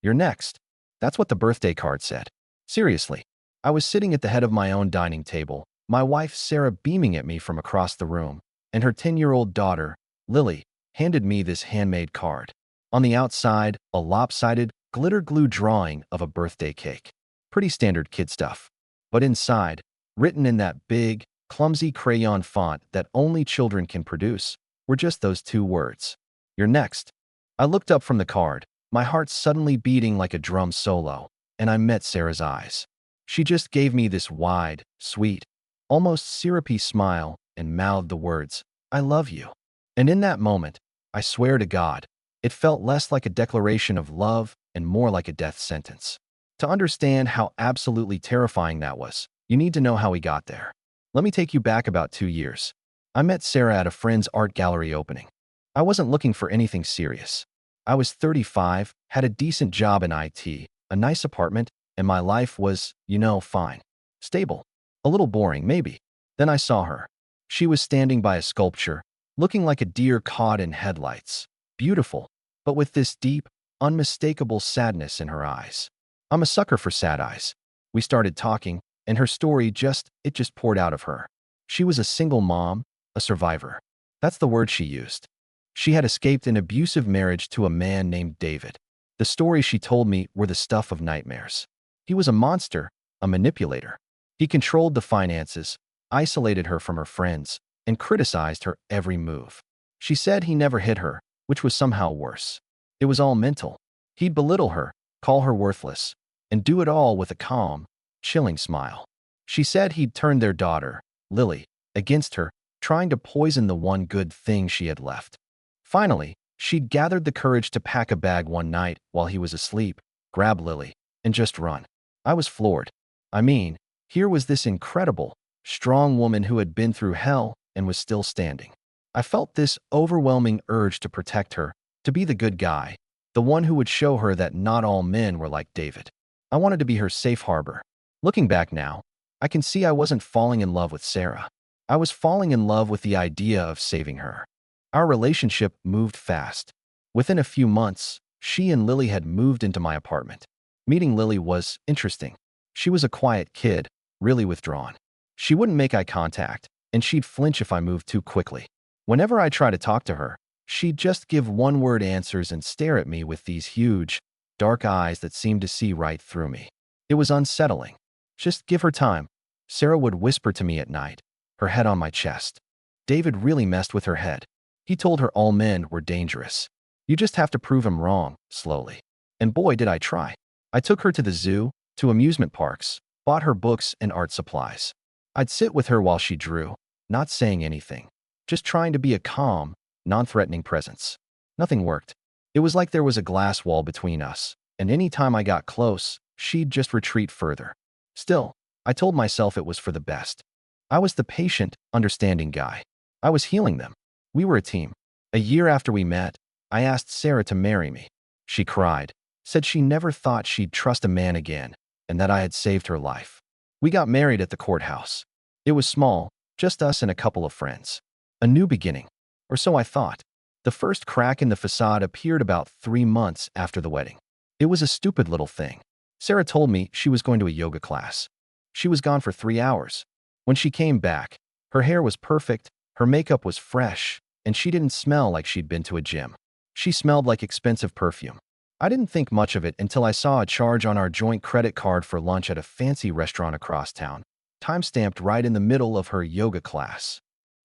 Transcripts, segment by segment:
"You're next." That's what the birthday card said. Seriously. I was sitting at the head of my own dining table, my wife Sarah beaming at me from across the room, and her 10-year-old daughter, Lily, handed me this handmade card. On the outside, a lopsided, glitter-glue drawing of a birthday cake. Pretty standard kid stuff. But inside, written in that big, clumsy crayon font that only children can produce, were just those two words. "You're next." I looked up from the card, my heart suddenly beating like a drum solo, and I met Sarah's eyes. She just gave me this wide, sweet, almost syrupy smile and mouthed the words, "I love you." And in that moment, I swear to God, it felt less like a declaration of love and more like a death sentence. To understand how absolutely terrifying that was, you need to know how we got there. Let me take you back about 2 years. I met Sarah at a friend's art gallery opening. I wasn't looking for anything serious. I was 35, had a decent job in IT, a nice apartment, and my life was, fine. Stable. A little boring, maybe. Then I saw her. She was standing by a sculpture, looking like a deer caught in headlights. Beautiful, but with this deep, unmistakable sadness in her eyes. I'm a sucker for sad eyes. We started talking, and her story just poured out of her. She was a single mom, a survivor. That's the word she used. She had escaped an abusive marriage to a man named David. The stories she told me were the stuff of nightmares. He was a monster, a manipulator. He controlled the finances, isolated her from her friends, and criticized her every move. She said he never hit her, which was somehow worse. It was all mental. He'd belittle her, call her worthless, and do it all with a calm, chilling smile. She said he'd turned their daughter, Lily, against her, trying to poison the one good thing she had left. Finally, she'd gathered the courage to pack a bag one night while he was asleep, grab Lily, and just run. I was floored. I mean, here was this incredible, strong woman who had been through hell and was still standing. I felt this overwhelming urge to protect her, to be the good guy, the one who would show her that not all men were like David. I wanted to be her safe harbor. Looking back now, I can see I wasn't falling in love with Sarah. I was falling in love with the idea of saving her. Our relationship moved fast. Within a few months, she and Lily had moved into my apartment. Meeting Lily was interesting. She was a quiet kid, really withdrawn. She wouldn't make eye contact, and she'd flinch if I moved too quickly. Whenever I tried to talk to her, she'd just give one-word answers and stare at me with these huge, dark eyes that seemed to see right through me. It was unsettling. "Just give her time," Sarah would whisper to me at night, her head on my chest. David really messed with her head. He told her all men were dangerous. You just have to prove him wrong, slowly. And boy, did I try. I took her to the zoo, to amusement parks, bought her books and art supplies. I'd sit with her while she drew, not saying anything, just trying to be a calm, non-threatening presence. Nothing worked. It was like there was a glass wall between us, and any time I got close, she'd just retreat further. Still, I told myself it was for the best. I was the patient, understanding guy. I was healing them. We were a team. A year after we met, I asked Sarah to marry me. She cried, said she never thought she'd trust a man again, and that I had saved her life. We got married at the courthouse. It was small, just us and a couple of friends. A new beginning, or so I thought. The first crack in the facade appeared about 3 months after the wedding. It was a stupid little thing. Sarah told me she was going to a yoga class. She was gone for 3 hours. When she came back, her hair was perfect, her makeup was fresh, and she didn't smell like she'd been to a gym. She smelled like expensive perfume. I didn't think much of it until I saw a charge on our joint credit card for lunch at a fancy restaurant across town, time-stamped right in the middle of her yoga class.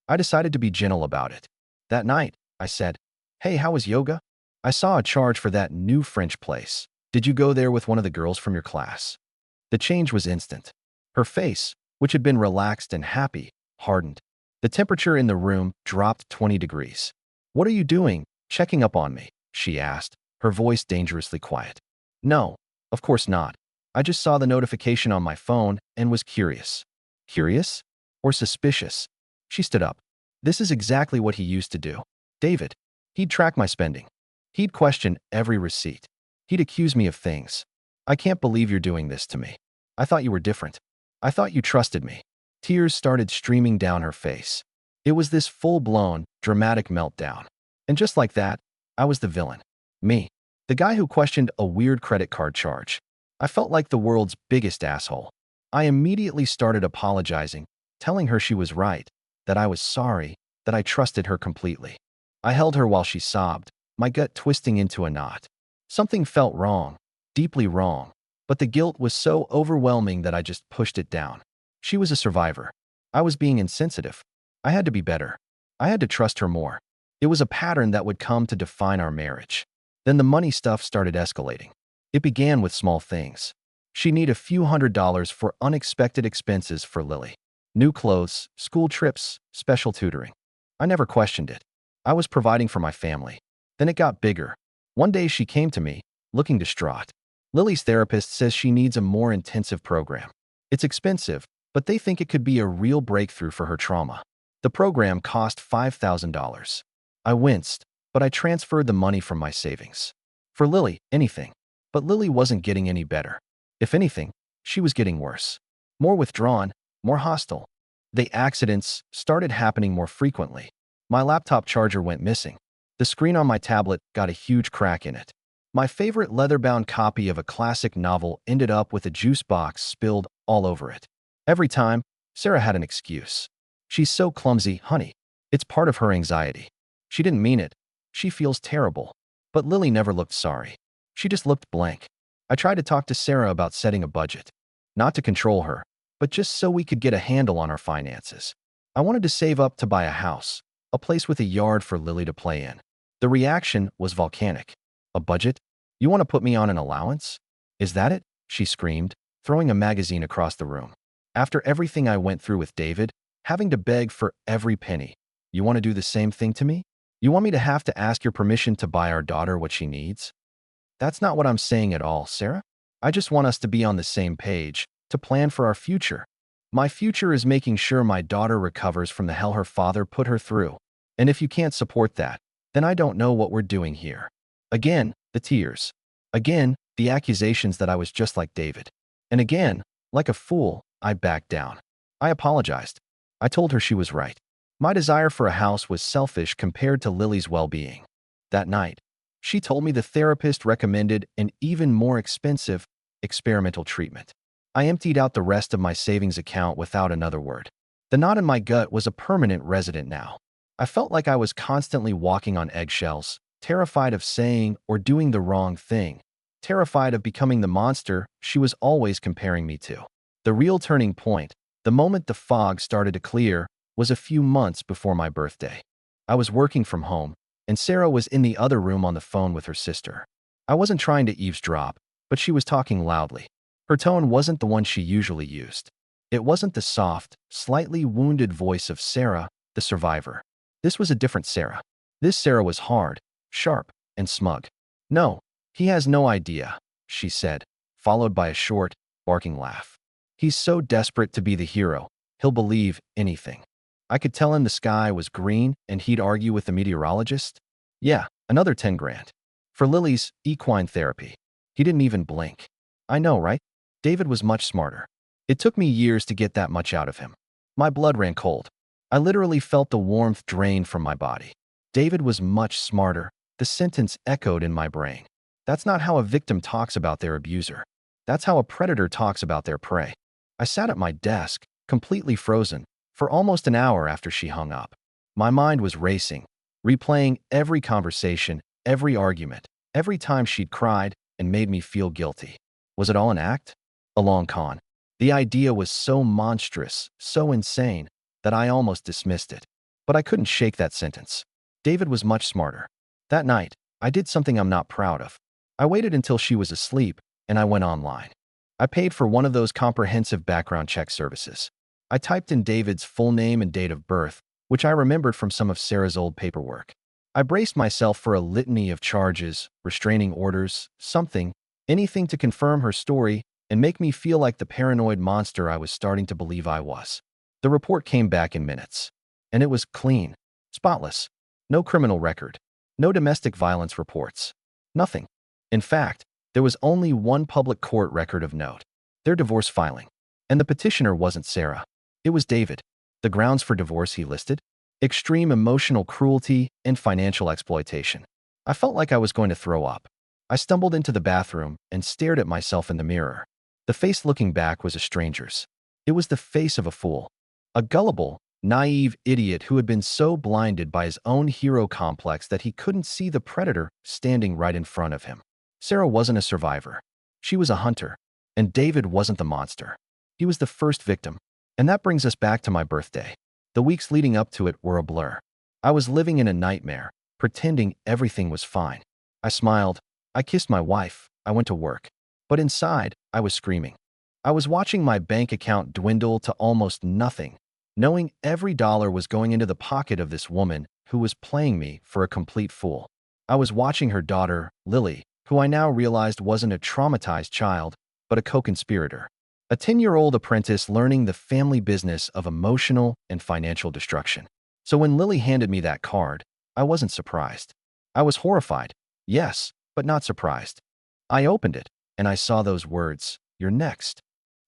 I decided to be gentle about it. That night, I said, "Hey, how was yoga? I saw a charge for that new French place. Did you go there with one of the girls from your class?" The change was instant. Her face, which had been relaxed and happy, hardened. The temperature in the room dropped 20 degrees. "What are you doing, checking up on me?" she asked, her voice dangerously quiet. "No, of course not. I just saw the notification on my phone and was curious." Curious? Or suspicious? She stood up. "This is exactly what he used to do. David. He'd track my spending. He'd question every receipt. He'd accuse me of things. I can't believe you're doing this to me. I thought you were different. I thought you trusted me." Tears started streaming down her face. It was this full-blown, dramatic meltdown. And just like that, I was the villain. Me. The guy who questioned a weird credit card charge. I felt like the world's biggest asshole. I immediately started apologizing, telling her she was right, that I was sorry, that I trusted her completely. I held her while she sobbed, my gut twisting into a knot. Something felt wrong, deeply wrong, but the guilt was so overwhelming that I just pushed it down. She was a survivor. I was being insensitive. I had to be better. I had to trust her more. It was a pattern that would come to define our marriage. Then the money stuff started escalating. It began with small things. She needed a few $100s for unexpected expenses for Lily. New clothes, school trips, special tutoring. I never questioned it. I was providing for my family. Then it got bigger. One day she came to me, looking distraught. Lily's therapist says she needs a more intensive program. It's expensive, but they think it could be a real breakthrough for her trauma. The program cost $5,000. I winced, but I transferred the money from my savings. For Lily, anything. But Lily wasn't getting any better. If anything, she was getting worse. More withdrawn, more hostile. The accidents started happening more frequently. My laptop charger went missing. The screen on my tablet got a huge crack in it. My favorite leather-bound copy of a classic novel ended up with a juice box spilled all over it. Every time, Sarah had an excuse. She's so clumsy, honey. It's part of her anxiety. She didn't mean it. She feels terrible. But Lily never looked sorry. She just looked blank. I tried to talk to Sarah about setting a budget. Not to control her, but just so we could get a handle on our finances. I wanted to save up to buy a house, a place with a yard for Lily to play in. The reaction was volcanic. A budget? You want to put me on an allowance? Is that it? She screamed, throwing a magazine across the room. After everything I went through with David, having to beg for every penny, you want to do the same thing to me? You want me to have to ask your permission to buy our daughter what she needs? That's not what I'm saying at all, Sarah. I just want us to be on the same page, to plan for our future. My future is making sure my daughter recovers from the hell her father put her through. And if you can't support that, then I don't know what we're doing here. Again, the tears. Again, the accusations that I was just like David. And again, like a fool, I backed down. I apologized. I told her she was right. My desire for a house was selfish compared to Lily's well-being. That night, she told me the therapist recommended an even more expensive experimental treatment. I emptied out the rest of my savings account without another word. The knot in my gut was a permanent resident now. I felt like I was constantly walking on eggshells, terrified of saying or doing the wrong thing, terrified of becoming the monster she was always comparing me to. The real turning point, the moment the fog started to clear, was a few months before my birthday. I was working from home, and Sarah was in the other room on the phone with her sister. I wasn't trying to eavesdrop, but she was talking loudly. Her tone wasn't the one she usually used. It wasn't the soft, slightly wounded voice of Sarah, the survivor. This was a different Sarah. This Sarah was hard, sharp, and smug. No, he has no idea, she said, followed by a short, barking laugh. He's so desperate to be the hero, he'll believe anything. I could tell him the sky was green and he'd argue with the meteorologist. Yeah, another 10 grand. For Lily's equine therapy. He didn't even blink. I know, right? David was much smarter. It took me years to get that much out of him. My blood ran cold. I literally felt the warmth drain from my body. David was much smarter. The sentence echoed in my brain. That's not how a victim talks about their abuser. That's how a predator talks about their prey. I sat at my desk, completely frozen, for almost an hour after she hung up. My mind was racing, replaying every conversation, every argument, every time she'd cried and made me feel guilty. Was it all an act? A long con. The idea was so monstrous, so insane, that I almost dismissed it. But I couldn't shake that sentence. David was much smarter. That night, I did something I'm not proud of. I waited until she was asleep, and I went online. I paid for one of those comprehensive background check services. I typed in David's full name and date of birth, which I remembered from some of Sarah's old paperwork. I braced myself for a litany of charges, restraining orders, anything to confirm her story and make me feel like the paranoid monster I was starting to believe I was. The report came back in minutes. And it was clean, spotless. No criminal record. No domestic violence reports. Nothing. In fact, there was only one public court record of note. Their divorce filing. And the petitioner wasn't Sarah. It was David. The grounds for divorce he listed? Extreme emotional cruelty and financial exploitation. I felt like I was going to throw up. I stumbled into the bathroom and stared at myself in the mirror. The face looking back was a stranger's. It was the face of a fool. A gullible, naive idiot who had been so blinded by his own hero complex that he couldn't see the predator standing right in front of him. Sarah wasn't a survivor. She was a hunter. And David wasn't the monster. He was the first victim. And that brings us back to my birthday. The weeks leading up to it were a blur. I was living in a nightmare, pretending everything was fine. I smiled. I kissed my wife. I went to work. But inside, I was screaming. I was watching my bank account dwindle to almost nothing, knowing every dollar was going into the pocket of this woman who was playing me for a complete fool. I was watching her daughter, Lily, who I now realized wasn't a traumatized child, but a co-conspirator. A 10-year-old apprentice learning the family business of emotional and financial destruction. So when Lily handed me that card, I wasn't surprised. I was horrified, yes, but not surprised. I opened it, and I saw those words, "You're next."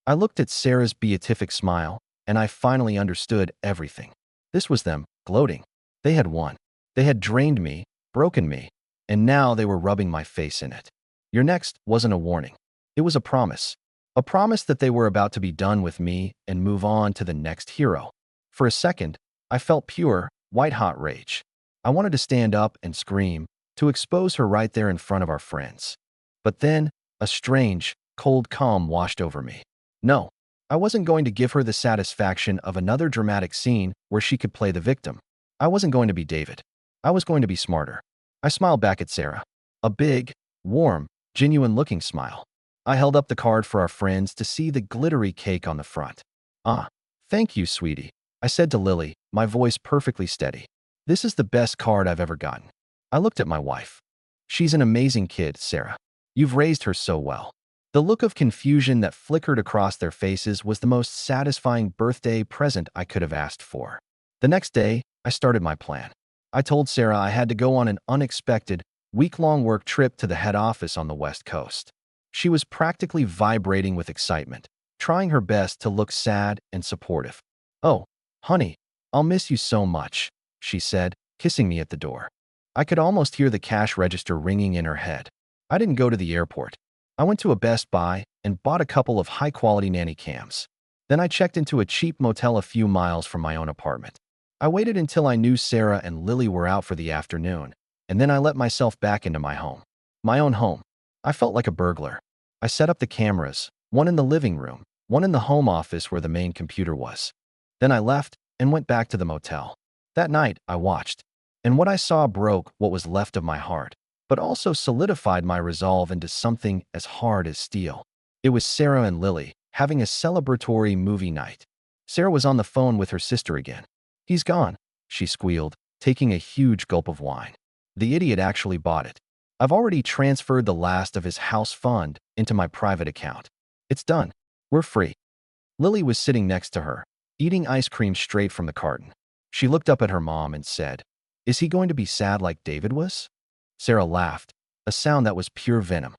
I looked at Sarah's beatific smile, and I finally understood everything. This was them, gloating. They had won. They had drained me, broken me, and now they were rubbing my face in it. "Your next" wasn't a warning. It was a promise. A promise that they were about to be done with me and move on to the next hero. For a second, I felt pure, white-hot rage. I wanted to stand up and scream, to expose her right there in front of our friends. But then, a strange, cold calm washed over me. No, I wasn't going to give her the satisfaction of another dramatic scene where she could play the victim. I wasn't going to be David. I was going to be smarter. I smiled back at Sarah. A big, warm, genuine-looking smile. I held up the card for our friends to see the glittery cake on the front. "Ah, thank you, sweetie," I said to Lily, my voice perfectly steady. "This is the best card I've ever gotten." I looked at my wife. "She's an amazing kid, Sarah. You've raised her so well." The look of confusion that flickered across their faces was the most satisfying birthday present I could have asked for. The next day, I started my plan. I told Sarah I had to go on an unexpected, week-long work trip to the head office on the West Coast. She was practically vibrating with excitement, trying her best to look sad and supportive. "Oh, honey, I'll miss you so much," she said, kissing me at the door. I could almost hear the cash register ringing in her head. I didn't go to the airport. I went to a Best Buy and bought a couple of high-quality nanny cams. Then I checked into a cheap motel a few miles from my own apartment. I waited until I knew Sarah and Lily were out for the afternoon, and then I let myself back into my home. My own home. I felt like a burglar. I set up the cameras, one in the living room, one in the home office where the main computer was. Then I left and went back to the motel. That night, I watched, and what I saw broke what was left of my heart, but also solidified my resolve into something as hard as steel. It was Sarah and Lily having a celebratory movie night. Sarah was on the phone with her sister again. "He's gone," she squealed, taking a huge gulp of wine. "The idiot actually bought it. I've already transferred the last of his house fund into my private account. It's done. We're free." Lily was sitting next to her, eating ice cream straight from the carton. She looked up at her mom and said, "Is he going to be sad like David was?" Sarah laughed, a sound that was pure venom.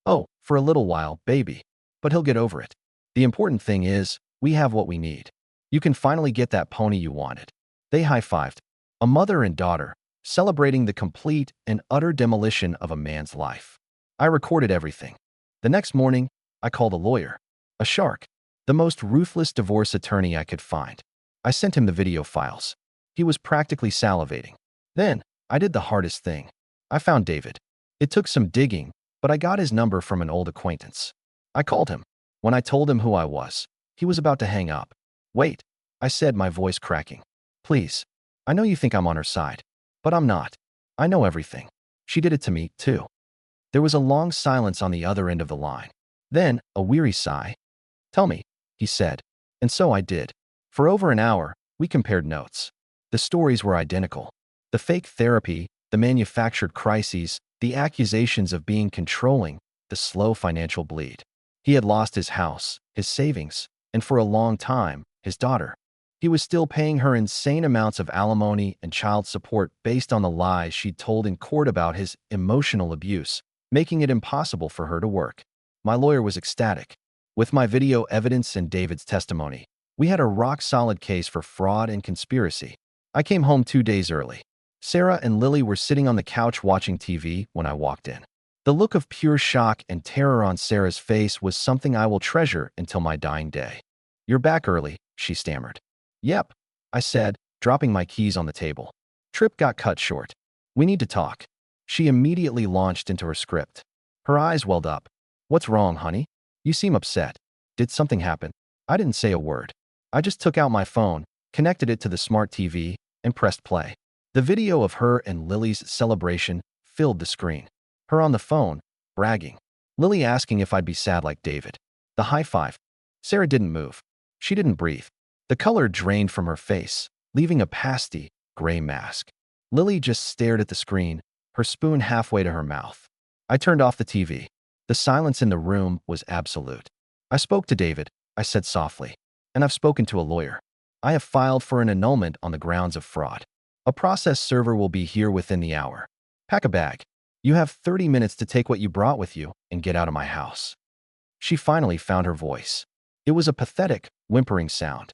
"Oh, for a little while, baby. But he'll get over it. The important thing is, we have what we need. You can finally get that pony you wanted." They high-fived, a mother and daughter, celebrating the complete and utter demolition of a man's life. I recorded everything. The next morning, I called a lawyer, a shark, the most ruthless divorce attorney I could find. I sent him the video files. He was practically salivating. Then, I did the hardest thing. I found David. It took some digging, but I got his number from an old acquaintance. I called him. When I told him who I was, he was about to hang up. "Wait," I said, my voice cracking. "Please, I know you think I'm on her side, but I'm not. I know everything. She did it to me, too." There was a long silence on the other end of the line. Then, a weary sigh. "Tell me," he said. And so I did. For over an hour, we compared notes. The stories were identical. The fake therapy, the manufactured crises, the accusations of being controlling, the slow financial bleed. He had lost his house, his savings, and for a long time, his daughter. He was still paying her insane amounts of alimony and child support based on the lies she'd told in court about his emotional abuse, making it impossible for her to work. My lawyer was ecstatic. With my video evidence and David's testimony, we had a rock-solid case for fraud and conspiracy. I came home 2 days early. Sarah and Lily were sitting on the couch watching TV when I walked in. The look of pure shock and terror on Sarah's face was something I will treasure until my dying day. "You're back early," she stammered. "Yep," I said, dropping my keys on the table. Trip got cut short. "We need to talk." She immediately launched into her script. Her eyes welled up. "What's wrong, honey? You seem upset. Did something happen?" I didn't say a word. I just took out my phone, connected it to the smart TV, and pressed play. The video of her and Lily's celebration filled the screen. Her on the phone, bragging. Lily asking if I'd be sad like David. The high five. Sarah didn't move. She didn't breathe. The color drained from her face, leaving a pasty, gray mask. Lily just stared at the screen, her spoon halfway to her mouth. I turned off the TV. The silence in the room was absolute. "I spoke to David," I said softly, "and I've spoken to a lawyer. I have filed for an annulment on the grounds of fraud. A process server will be here within the hour. Pack a bag. You have 30 minutes to take what you brought with you and get out of my house." She finally found her voice. It was a pathetic, whimpering sound.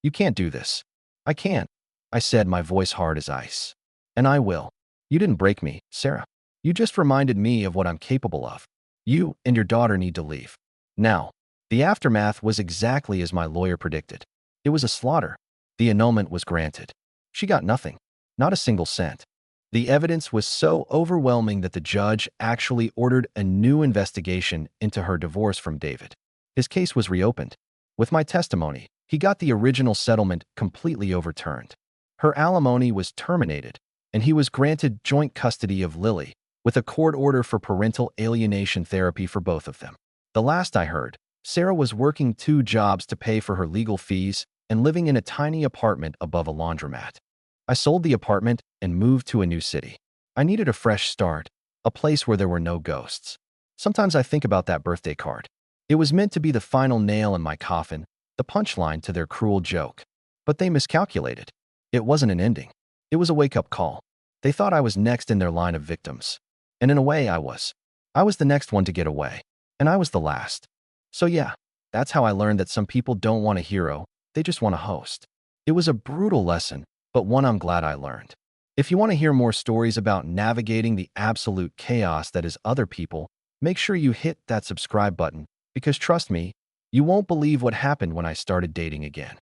"You can't do this." "I can't," I said, my voice hard as ice. "And I will. You didn't break me, Sarah. You just reminded me of what I'm capable of. You and your daughter need to leave. Now." The aftermath was exactly as my lawyer predicted. It was a slaughter. The annulment was granted. She got nothing. Not a single cent. The evidence was so overwhelming that the judge actually ordered a new investigation into her divorce from David. His case was reopened. With my testimony, he got the original settlement completely overturned. Her alimony was terminated, and he was granted joint custody of Lily, with a court order for parental alienation therapy for both of them. The last I heard, Sarah was working 2 jobs to pay for her legal fees and living in a tiny apartment above a laundromat. I sold the apartment and moved to a new city. I needed a fresh start, a place where there were no ghosts. Sometimes I think about that birthday card. It was meant to be the final nail in my coffin, the punchline to their cruel joke. But they miscalculated. It wasn't an ending. It was a wake-up call. They thought I was next in their line of victims. And in a way, I was. I was the next one to get away. And I was the last. So yeah, that's how I learned that some people don't want a hero, they just want a host. It was a brutal lesson, but one I'm glad I learned. If you want to hear more stories about navigating the absolute chaos that is other people, make sure you hit that subscribe button, because trust me, you won't believe what happened when I started dating again.